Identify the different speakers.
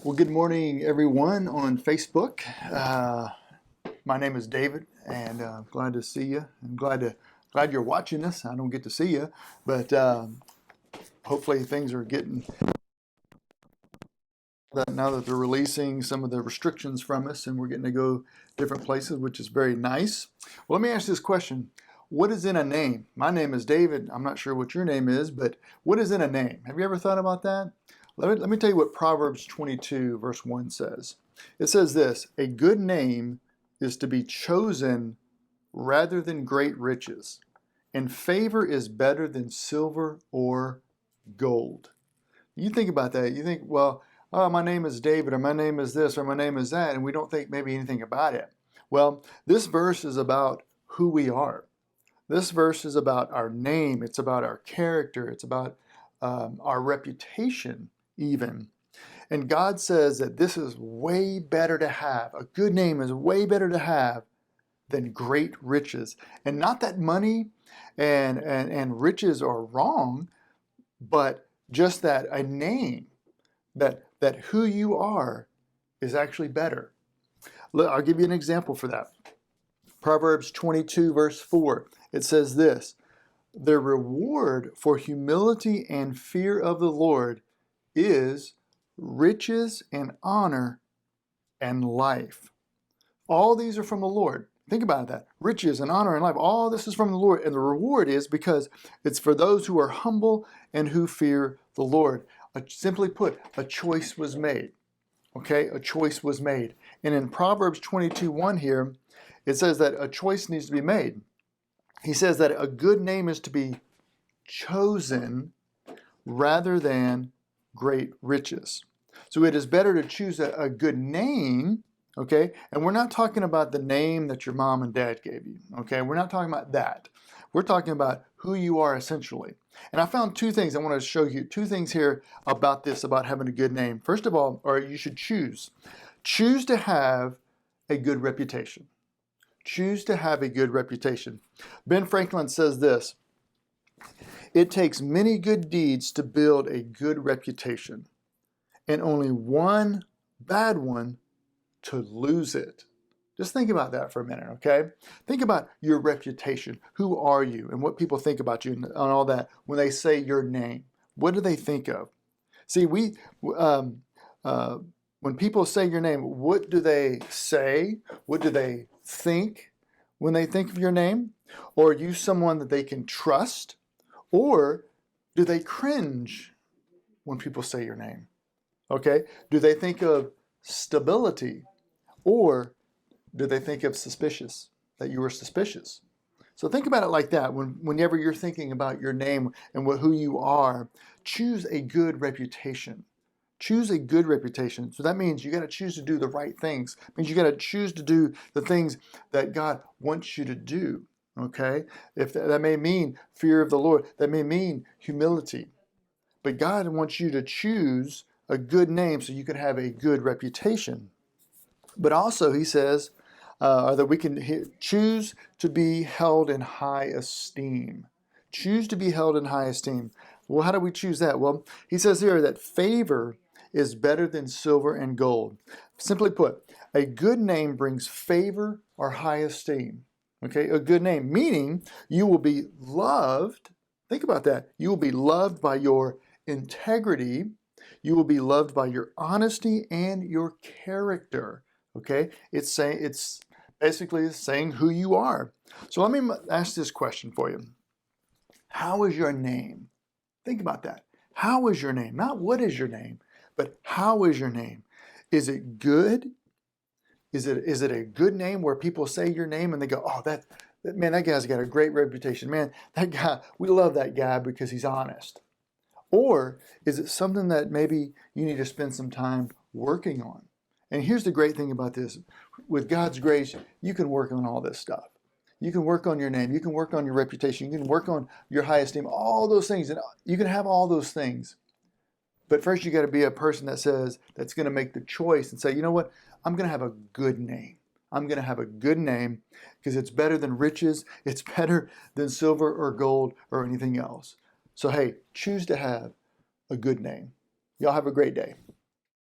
Speaker 1: Well, good morning, everyone on Facebook. My name is David, and glad to see you. I'm glad you're watching this. I don't get to see you, but hopefully things are getting that now that they're releasing some of the restrictions from us, and we're getting to go different places, which is very nice. Well, let me ask this question: what is in a name? My name is David. I'm not sure what your name is, but what is in a name? Have you ever thought about that? Let me tell you what Proverbs 22 verse 1 says. It says this: a good name is to be chosen rather than great riches, and favor is better than silver or gold. You think about that. You think, well, oh, my name is David, or my name is this, or my name is that, and we don't think maybe anything about it. Well, this verse is about who we are. This verse is about our name. It's about our character. It's about our reputation, even. And God says that this is way better to have. A good name is way better to have than great riches. And not that money and riches are wrong, but just that a name, that who you are is actually better. I'll give you an example for that. Proverbs 22 verse 4, it says this: the reward for humility and fear of the Lord is riches and honor and life. All these are from the Lord. Think about that. Riches and honor and life. All this is from the Lord. And the reward is because it's for those who are humble and who fear the Lord. Simply put, a choice was made. Okay? A choice was made. And in Proverbs 22:1 here, it says that a choice needs to be made. He says that a good name is to be chosen rather than great riches. So it is better to choose a good name, okay? And we're not talking about the name that your mom and dad gave you, okay? We're not talking about that. We're talking about who you are essentially. And I found two things. I want to show you two things here about this, about having a good name. First of all, or you should choose to have a good reputation. Choose to have a good reputation. Ben Franklin says this: it takes many good deeds to build a good reputation, and only one bad one to lose it. Just think about that for a minute, okay? Think about your reputation. Who are you and what people think about you and all that when they say your name. What do they think of? See, when people say your name, what do they say? What do they think when they think of your name? Or are you someone that they can trust? Or do they cringe when people say your name? Okay? Do they think of stability? Or do they think of suspicious, that you were suspicious? So think about it like that. Whenever you're thinking about your name and who you are, choose a good reputation. Choose a good reputation. So that means you got to choose to do the right things. It means you got to choose to do the things that God wants you to do. Okay? If that may mean fear of the Lord, that may mean humility. But God wants you to choose a good name so you can have a good reputation. But also, he says that we can choose to be held in high esteem. Choose to be held in high esteem. Well, how do we choose that? Well, he says here that favor is better than silver and gold. Simply put, a good name brings favor or high esteem. Okay, a good name, meaning you will be loved. Think about that. You will be loved by your integrity. You will be loved by your honesty and your character. Okay, it's basically saying who you are. So let me ask this question for you. How is your name? Think about that. How is your name? Not what is your name, but how is your name? Is it good? Is it a good name where people say your name and they go, oh, that man, that guy's got a great reputation. Man, that guy, we love that guy because he's honest. Or is it something that maybe you need to spend some time working on? And here's the great thing about this. With God's grace, you can work on all this stuff. You can work on your name. You can work on your reputation. You can work on your high esteem, all those things. And you can have all those things. But first, you got to be a person that's going to make the choice and say, you know what? I'm going to have a good name. I'm going to have a good name because it's better than riches. It's better than silver or gold or anything else. So, hey, choose to have a good name. Y'all have a great day.